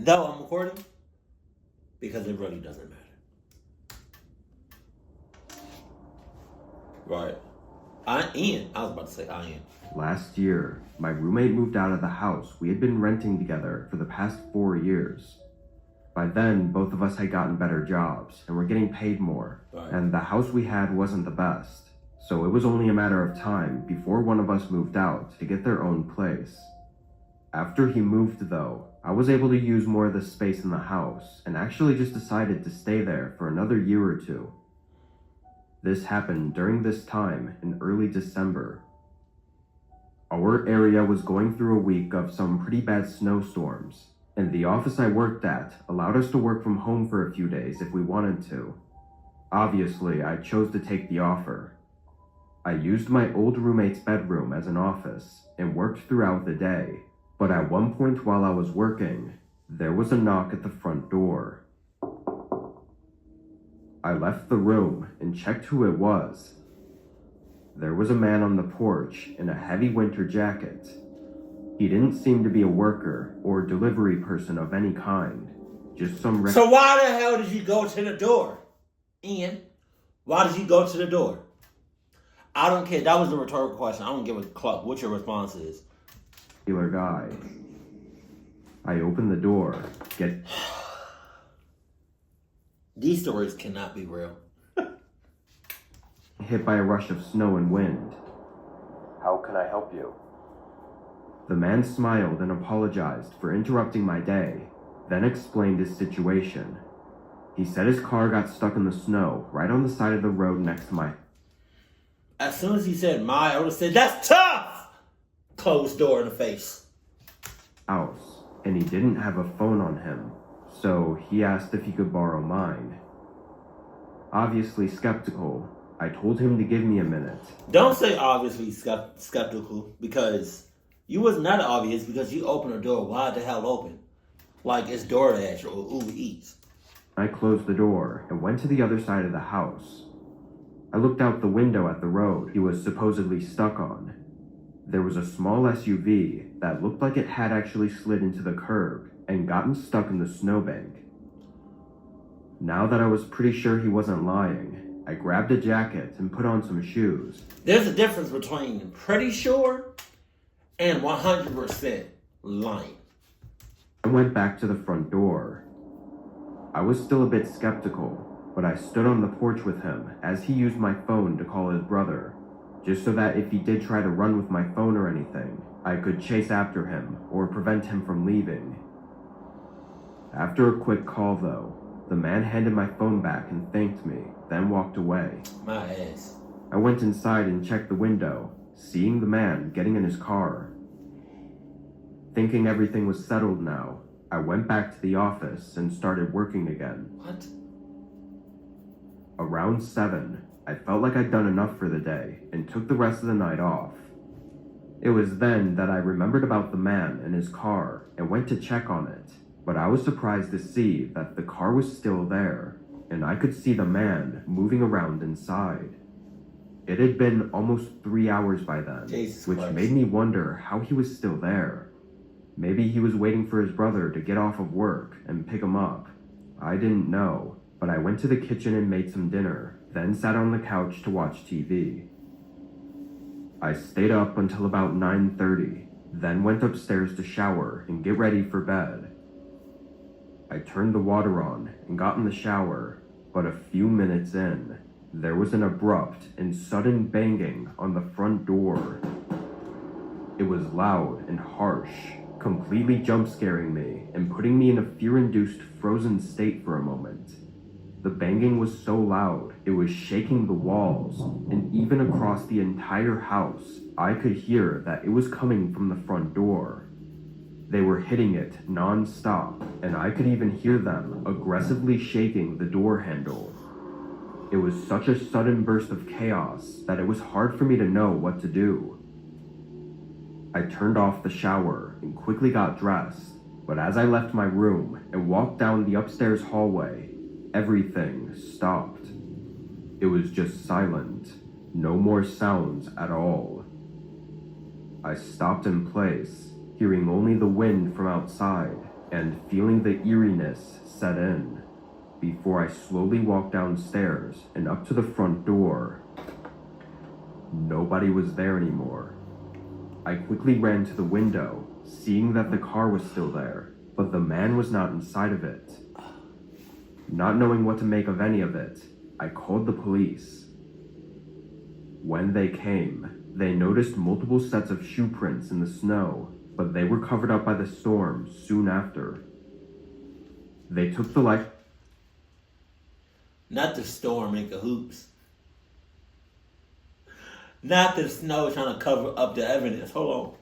though I'm recording because it really doesn't matter. Right. I was about to say I am. Last year, my roommate moved out of the house we had been renting together for the past 4 years. By then, both of us had gotten better jobs and were getting paid more, Right. and the house we had wasn't the best, so it was only a matter of time before one of us moved out to get their own place. After he moved, though, I was able to use more of the space in the house and actually just decided to stay there for another year or two. This happened during this time in early December. Our area was going through a week of some pretty bad snowstorms, and the office I worked at allowed us to work from home for a few days if we wanted to. Obviously, I chose to take the offer. I used my old roommate's bedroom as an office and worked throughout the day, but at one point while I was working, there was a knock at the front door. I left the room and checked who it was. There was a man on the porch in a heavy winter jacket. He didn't seem to be a worker or delivery person of any kind, just some... So why the hell did you go to the door? Ian, why did you go to the door? I don't care. That was a rhetorical question. I don't give a cluck what your response is. ...regular guy. I opened the door, These stories cannot be real. hit by a rush of snow and wind. How can I help you? The man smiled and apologized for interrupting my day, then explained his situation. He said his car got stuck in the snow right on the side of the road next to my... As soon as he said I would have said, that's tough! Closed door in the face. ...house, and he didn't have a phone on him, so he asked if he could borrow mine. Obviously skeptical, I told him to give me a minute. Don't say obviously skeptical, because you was not obvious because you opened the door wide the hell open. Like it's DoorDash or Uber Eats. I closed the door and went to the other side of the house. I looked out the window at the road he was supposedly stuck on. There was a small SUV that looked like it had actually slid into the curb and gotten stuck in the snowbank. Now that I was pretty sure he wasn't lying, I grabbed a jacket and put on some shoes. There's a difference between pretty sure and 100% lying. I went back to the front door. I was still a bit skeptical, but I stood on the porch with him as he used my phone to call his brother, just so that if he did try to run with my phone or anything, I could chase after him or prevent him from leaving. After a quick call, though, the man handed my phone back and thanked me, then walked away. My ass. I went inside and checked the window, seeing the man getting in his car. Thinking everything was settled now, I went back to the office and started working again. What? Around 7, I felt like I'd done enough for the day and took the rest of the night off. It was then that I remembered about the man and his car and went to check on it, but I was surprised to see that the car was still there, and I could see the man moving around inside. It had been almost 3 hours by then, which made me wonder how he was still there. Maybe he was waiting for his brother to get off of work and pick him up. I didn't know, but I went to the kitchen and made some dinner, then sat on the couch to watch TV. I stayed up until about 9:30, then went upstairs to shower and get ready for bed. I turned the water on and got in the shower, but a few minutes in, there was an abrupt and sudden banging on the front door. It was loud and harsh, completely jump-scaring me and putting me in a fear-induced frozen state for a moment. The banging was so loud, it was shaking the walls, and even across the entire house, I could hear that it was coming from the front door. They were hitting it non-stop, and I could even hear them aggressively shaking the door handle. It was such a sudden burst of chaos that it was hard for me to know what to do. I turned off the shower and quickly got dressed, but as I left my room and walked down the upstairs hallway, everything stopped. It was just silent, no more sounds at all. I stopped in place, hearing only the wind from outside and feeling the eeriness set in before I slowly walked downstairs and up to the front door. Nobody was there anymore. I quickly ran to the window, seeing that the car was still there, but the man was not inside of it. Not knowing what to make of any of it, I called the police. When they came, they noticed multiple sets of shoe prints in the snow, but they were covered up by the storm soon after. They took the life... Not the storm in cahoots. Not the snow trying to cover up the evidence. Hold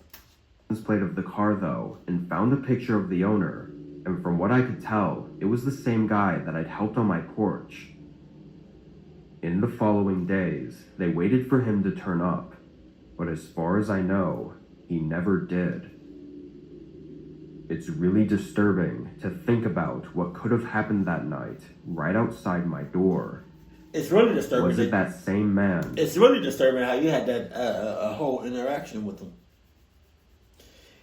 on. Plate of the car though, and found a picture of the owner, and from what I could tell, it was the same guy that I'd helped on my porch. In the following days, they waited for him to turn up, but as far as I know, he never did. It's really disturbing to think about what could have happened that night, right outside my door. It's really disturbing. Was it that same man? It's really disturbing how you had that a whole interaction with him.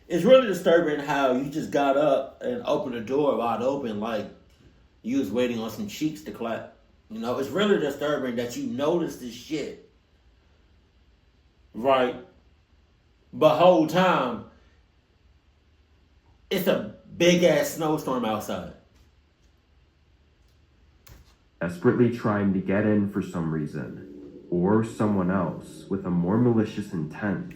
It's really disturbing how you just got up and opened the door wide open like you was waiting on some cheeks to clap. You know, it's really disturbing that you noticed this shit. Right? But whole time, it's a big-ass snowstorm outside. Desperately trying to get in for some reason, or someone else with a more malicious intent.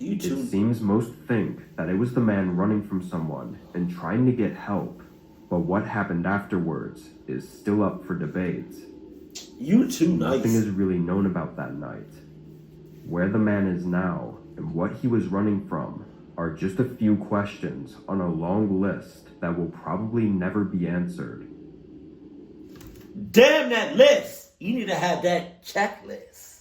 You too. It seems most think that it was the man running from someone and trying to get help, but what happened afterwards is still up for debate. You too nice. Nothing is really known about that night. Where the man is now and what he was running from are just a few questions on a long list that will probably never be answered. Damn that list! You need to have that checklist.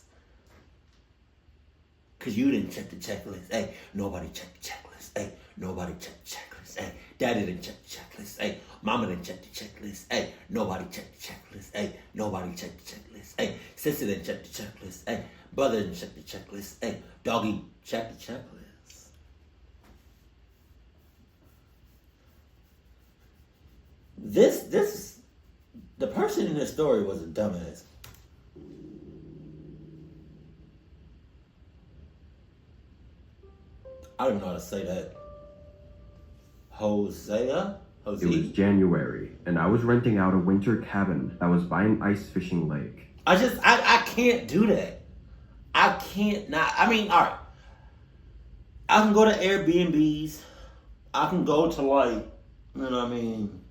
Because you didn't check the checklist. Hey, nobody checked the checklist. Hey, nobody checked the checklist. Hey, daddy didn't check the checklist. Hey, mama didn't check the checklist. Hey, nobody checked the checklist. Hey, nobody checked the checklist. Hey, sister didn't check the checklist. Hey, brother didn't check the checklist. Hey, doggy checked the checklist. This, the person in this story was a dumbass. I don't know how to say that. Hosea? It was January, and I was renting out a winter cabin that was by an ice fishing lake. I can't do that. I can't not. I mean, all right. I can go to Airbnbs. I can go to like, you know what I mean?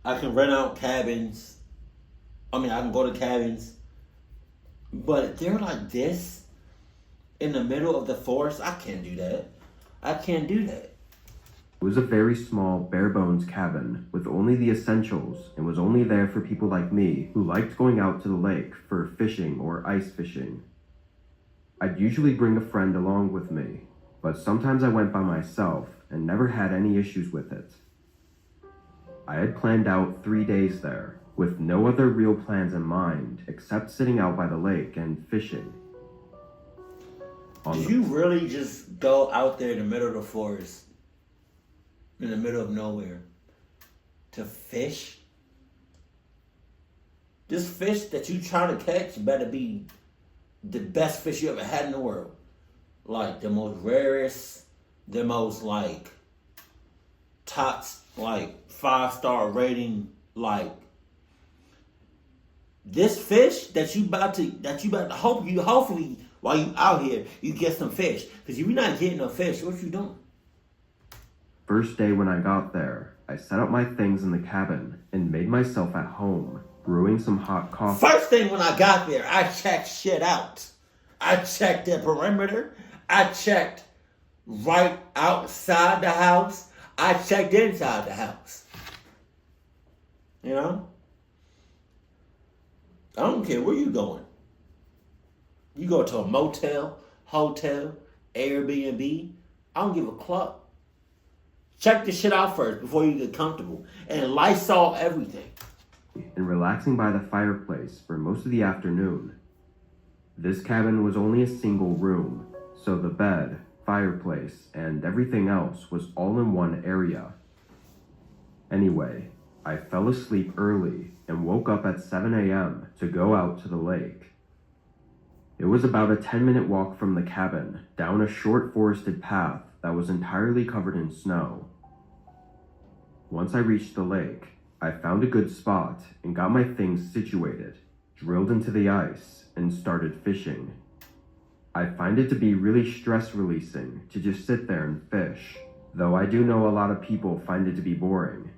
I can rent out cabins. I mean, I can go to cabins. But they're like this in the middle of the forest. I can't do that. I can't do that. It was a very small, bare-bones cabin with only the essentials and was only there for people like me who liked going out to the lake for fishing or ice fishing. I'd usually bring a friend along with me, but sometimes I went by myself and never had any issues with it. I had planned out 3 days there, with no other real plans in mind except sitting out by the lake and fishing. Did you really just go out there in the middle of the forest, in the middle of nowhere, to fish? This fish that you trying to catch better be the best fish you ever had in the world. Like the most rarest, the most like tops, like 5-star rating, like this fish that you about to hopefully while you out here you get some fish. Because if you're not getting no fish, what you doing? First day when I got there, I set up my things in the cabin and made myself at home, brewing some hot coffee. First thing when I got there, I checked shit out. I checked the perimeter. I checked right outside the house. I checked inside the house. You know? I don't care where you going. You go to a motel, hotel, Airbnb. I don't give a cluck. Check the shit out first before you get comfortable. And Lysol everything. And relaxing by the fireplace for most of the afternoon. This cabin was only a single room, so the bed, fireplace, and everything else was all in one area. Anyway, I fell asleep early and woke up at 7 a.m. to go out to the lake. It was about a 10-minute walk from the cabin, down a short forested path that was entirely covered in snow. Once I reached the lake, I found a good spot and got my things situated, drilled into the ice, and started fishing. I find it to be really stress-releasing to just sit there and fish, though I do know a lot of people find it to be boring.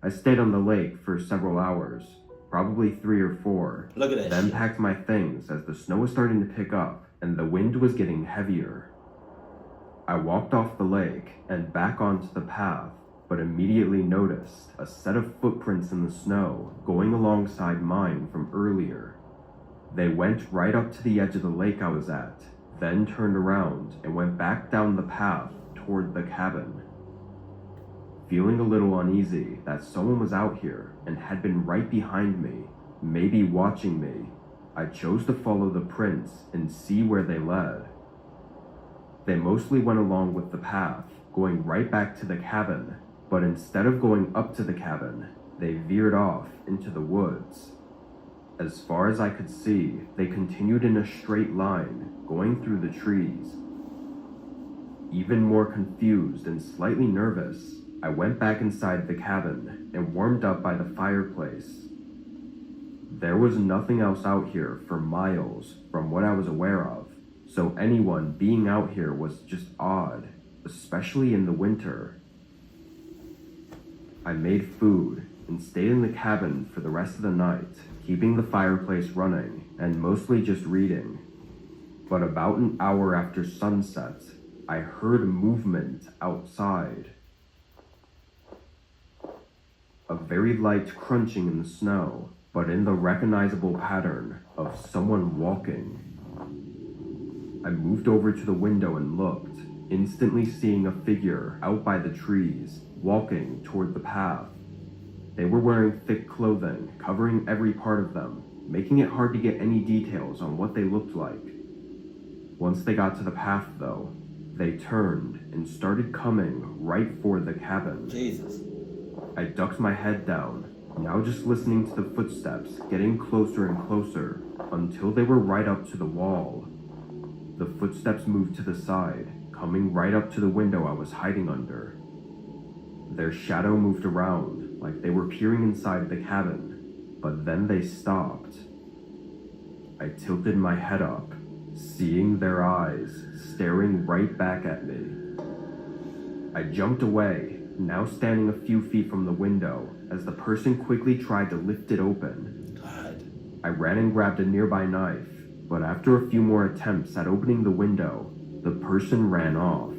I stayed on the lake for several hours, probably 3 or 4, Look at that then shit. packed my things as the snow was starting to pick up and the wind was getting heavier. I walked off the lake and back onto the path, but immediately noticed a set of footprints in the snow going alongside mine from earlier. They went right up to the edge of the lake I was at, then turned around and went back down the path toward the cabin. Feeling a little uneasy that someone was out here and had been right behind me, maybe watching me, I chose to follow the prints and see where they led. They mostly went along with the path, going right back to the cabin, but instead of going up to the cabin, they veered off into the woods. As far as I could see, they continued in a straight line, going through the trees. Even more confused and slightly nervous, I went back inside the cabin and warmed up by the fireplace. There was nothing else out here for miles from what I was aware of, so anyone being out here was just odd, especially in the winter. I made food and stayed in the cabin for the rest of the night, keeping the fireplace running and mostly just reading. But about an hour after sunset, I heard movement outside. A very light crunching in the snow, but in the recognizable pattern of someone walking. I moved over to the window and looked, instantly seeing a figure out by the trees, walking toward the path. They were wearing thick clothing, covering every part of them, making it hard to get any details on what they looked like. Once they got to the path, though, they turned and started coming right for the cabin. Jesus. I ducked my head down, now just listening to the footsteps getting closer and closer until they were right up to the wall. The footsteps moved to the side, coming right up to the window I was hiding under. Their shadow moved around like they were peering inside the cabin, but then they stopped. I tilted my head up, seeing their eyes staring right back at me. I jumped away, now standing a few feet from the window as the person quickly tried to lift it open. God. I ran and grabbed a nearby knife, but after a few more attempts at opening the window, the person ran off.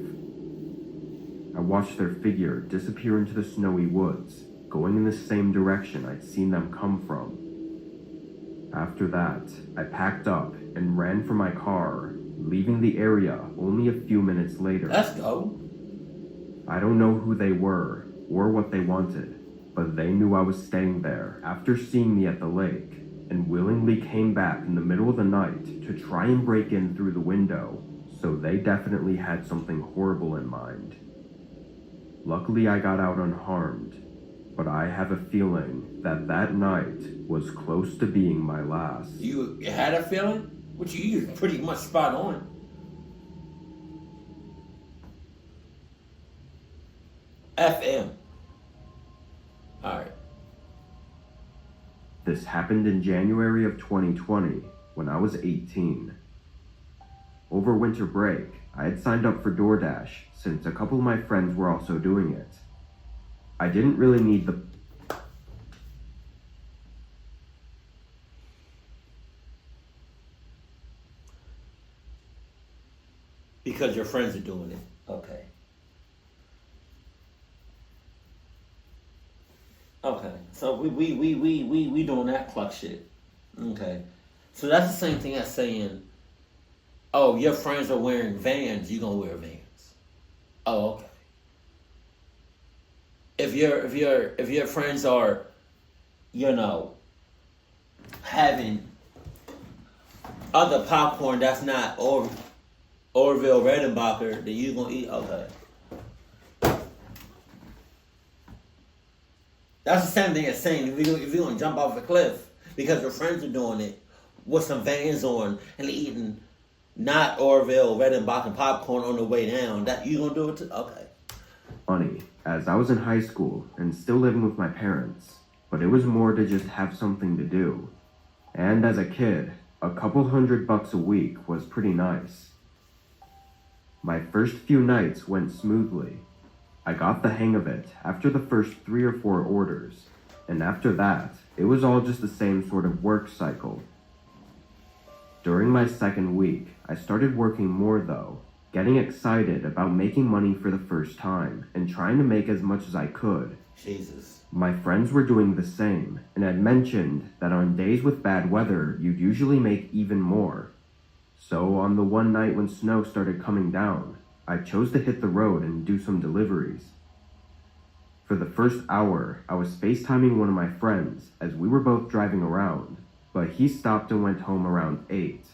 I watched their figure disappear into the snowy woods, going in the same direction I'd seen them come from. After that, I packed up and ran for my car, leaving the area only a few minutes later. Let's go. I don't know who they were or what they wanted, but they knew I was staying there after seeing me at the lake and willingly came back in the middle of the night to try and break in through the window, so they definitely had something horrible in mind. Luckily, I got out unharmed, but I have a feeling that that night was close to being my last. You had a feeling? Which you was pretty much spot on. FM. Alright. This happened in January of 2020 when I was 18. Over winter break, I had signed up for DoorDash since a couple of my friends were also doing it. I didn't really need the Because your friends are doing it. Okay. Okay. So we doing that cluck shit. Okay. So that's the same thing as saying, oh, your friends are wearing Vans, you gonna wear Vans. Oh, okay. If your friends are, having other popcorn that's not or Orville Redenbacher, then you gonna eat. Okay. That's the same thing as saying if you're gonna jump off a cliff because your friends are doing it with some Vans on and eating not Orville Redenbacher popcorn on the way down, that you gonna do it too? Okay. Funny, as I was in high school and still living with my parents, but it was more to just have something to do. And as a kid, a couple $100 a week was pretty nice. My first few nights went smoothly. I got the hang of it after the first 3 or 4 orders, and after that, it was all just the same sort of work cycle. During my second week, I started working more though, getting excited about making money for the first time and trying to make as much as I could. Jesus. My friends were doing the same, and had mentioned that on days with bad weather, you'd usually make even more. So on the one night when snow started coming down, I chose to hit the road and do some deliveries. For the first hour, I was FaceTiming one of my friends as we were both driving around, but he stopped and went home around 8.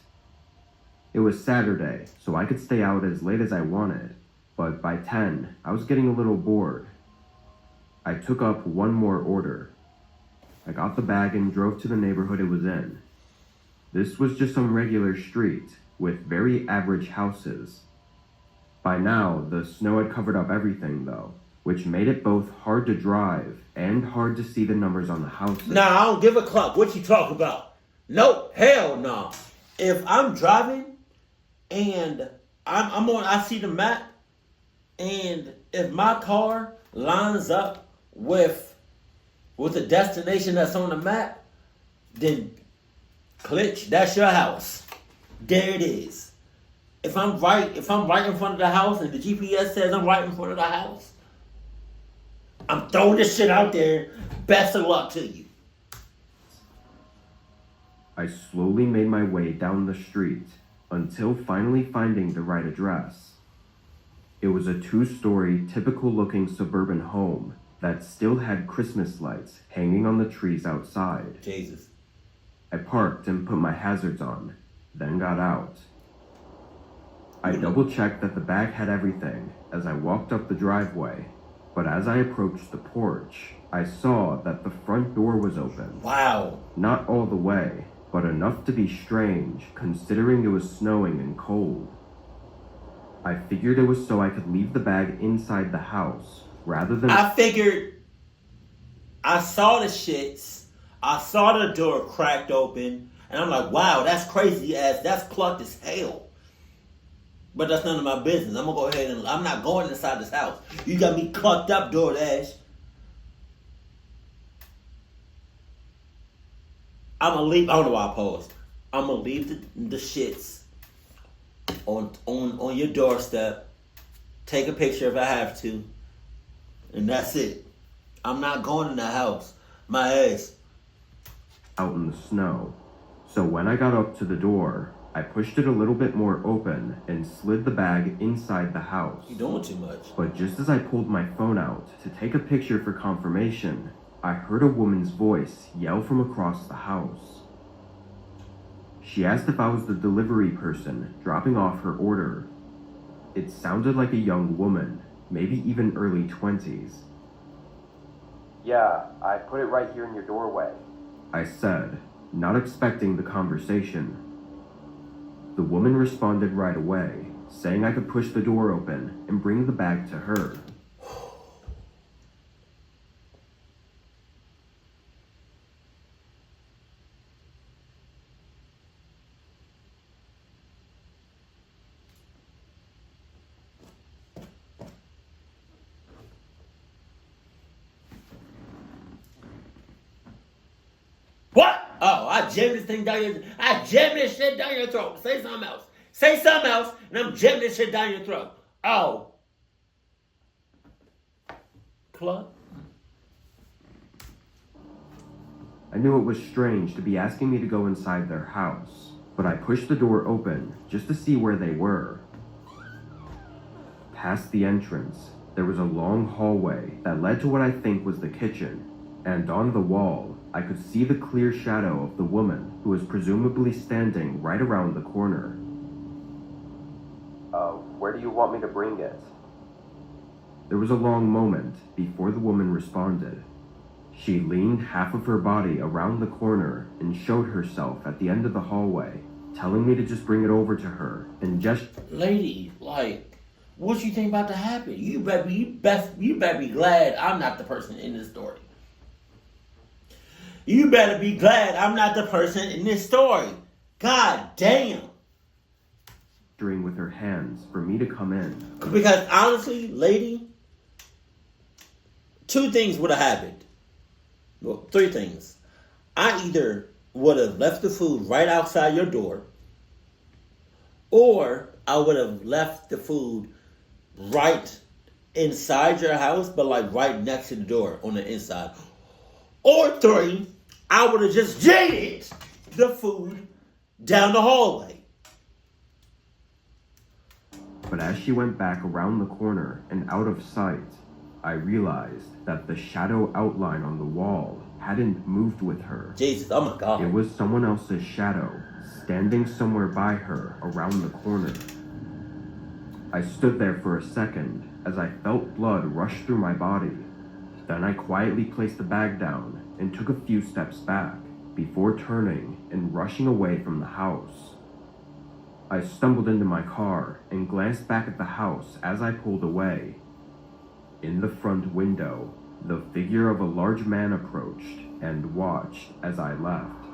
It was Saturday, so I could stay out as late as I wanted, but by 10, I was getting a little bored. I took up one more order. I got the bag and drove to the neighborhood it was in. This was just some regular street with very average houses. By now, the snow had covered up everything though, which made it both hard to drive and hard to see the numbers on the houses. Nah, I don't give a cluck. What you talk about? Nope, hell no. If I'm driving and I see the map, and if my car lines up with the destination that's on the map, then Klitsch, that's your house. There it is. If I'm right in front of the house and the GPS says I'm right in front of the house, I'm throwing this shit out there. Best of luck to you. I slowly made my way down the street until finally finding the right address. It was a 2-story, typical-looking suburban home that still had Christmas lights hanging on the trees outside. Jesus. I parked and put my hazards on, then got out. I double-checked that the bag had everything as I walked up the driveway, but as I approached the porch, I saw that the front door was open. Wow. Not all the way, but enough to be strange considering it was snowing and cold. I figured it was so I could leave the bag inside the house rather than... I saw the shits. I saw the door cracked open. And I'm like, wow, that's crazy ass. That's clucked as hell. But that's none of my business. I'm going to go ahead and... I'm not going inside this house. You got me clucked up, DoorDash. I'm going to leave... I don't know why I paused. I'm going to leave the shits on your doorstep. Take a picture if I have to. And that's it. I'm not going in the house. My ass. Out in the snow. So when I got up to the door, I pushed it a little bit more open and slid the bag inside the house. You're doing too much. But just as I pulled my phone out to take a picture for confirmation, I heard a woman's voice yell from across the house. She asked if I was the delivery person dropping off her order. It sounded like a young woman, maybe even early 20s. Yeah, I put it right here in your doorway, I said, not expecting the conversation. The woman responded right away, saying I could push the door open and bring the bag to her. What? Oh, I jammed this thing down your... I jammed this shit down your throat. Say something else. Say something else, and I'm jamming this shit down your throat. Oh. Club? I knew it was strange to be asking me to go inside their house, but I pushed the door open just to see where they were. Past the entrance, there was a long hallway that led to what I think was the kitchen, and on the wall, I could see the clear shadow of the woman who was presumably standing right around the corner. Where do you want me to bring it? There was a long moment before the woman responded. She leaned half of her body around the corner and showed herself at the end of the hallway, telling me to just bring it over to her and just... Lady, like, what you think about to happen? You better be glad I'm not the person in this story. You better be glad I'm not the person in this story. God damn. With her hands for me to come in. Because honestly, lady, two things would have happened. Well, three things. I either would have left the food right outside your door, or I would have left the food right inside your house, but like right next to the door on the inside. Or three, I would have just jaded the food down the hallway. But as she went back around the corner and out of sight, I realized that the shadow outline on the wall hadn't moved with her. Jesus, oh my God. It was someone else's shadow, standing somewhere by her around the corner. I stood there for a second as I felt blood rush through my body. Then I quietly placed the bag down and took a few steps back before turning and rushing away from the house. I stumbled into my car and glanced back at the house as I pulled away. In the front window, the figure of a large man approached and watched as I left.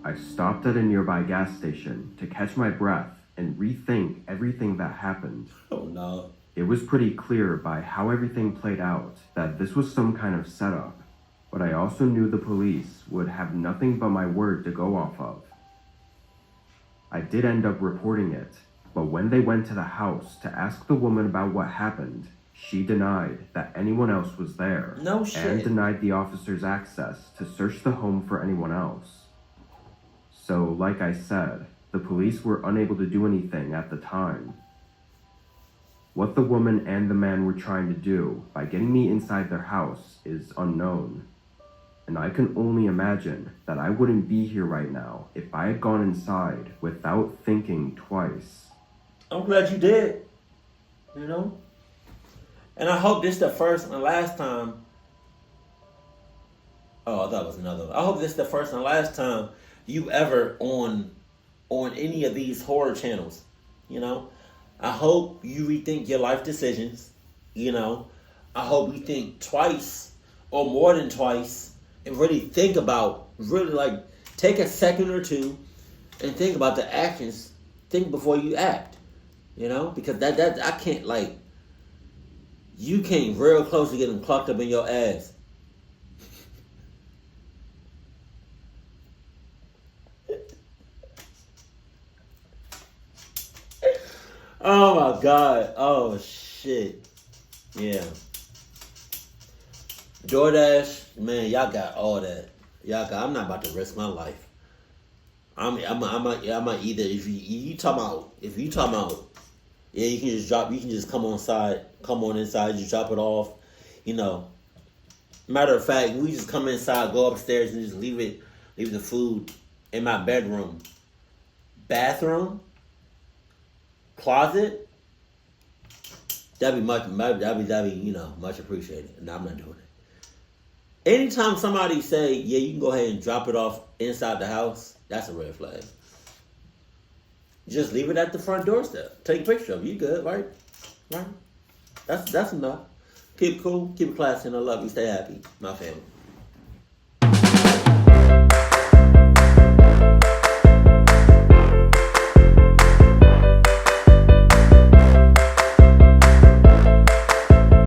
I stopped at a nearby gas station to catch my breath and rethink everything that happened. Oh no. It was pretty clear by how everything played out that this was some kind of setup, but I also knew the police would have nothing but my word to go off of. I did end up reporting it, but when they went to the house to ask the woman about what happened, she denied that anyone else was there. No shit. And denied the officers access to search the home for anyone else. So, like I said, the police were unable to do anything at the time. What the woman and the man were trying to do by getting me inside their house is unknown. And I can only imagine that I wouldn't be here right now if I had gone inside without thinking twice. I'm glad you did. You know? And I hope this is the first and the last time. Oh, I thought it was another one. I hope this is the first and last time you ever on any of these horror channels. You know? I hope you rethink your life decisions. You know? I hope you think twice or more than twice. And really think about, take a second or two and think about the actions. Think before you act, you know? Because that I can't, you came real close to getting clocked up in your ass. Oh my God. Oh shit. Yeah. DoorDash, man, y'all got all that. I'm not about to risk my life. I'm either if you talking about, yeah, you can just come on inside, just drop it off. You know, matter of fact, we just come inside, go upstairs, and just leave the food in my bedroom, bathroom, closet. That'd be much appreciated. And I'm not doing it. Anytime somebody say, yeah, you can go ahead and drop it off inside the house, that's a red flag. Just leave it at the front doorstep. Take a picture of it. You good, right? Right? That's enough. Keep it cool, keep it classy, and I love you. Stay happy, my family.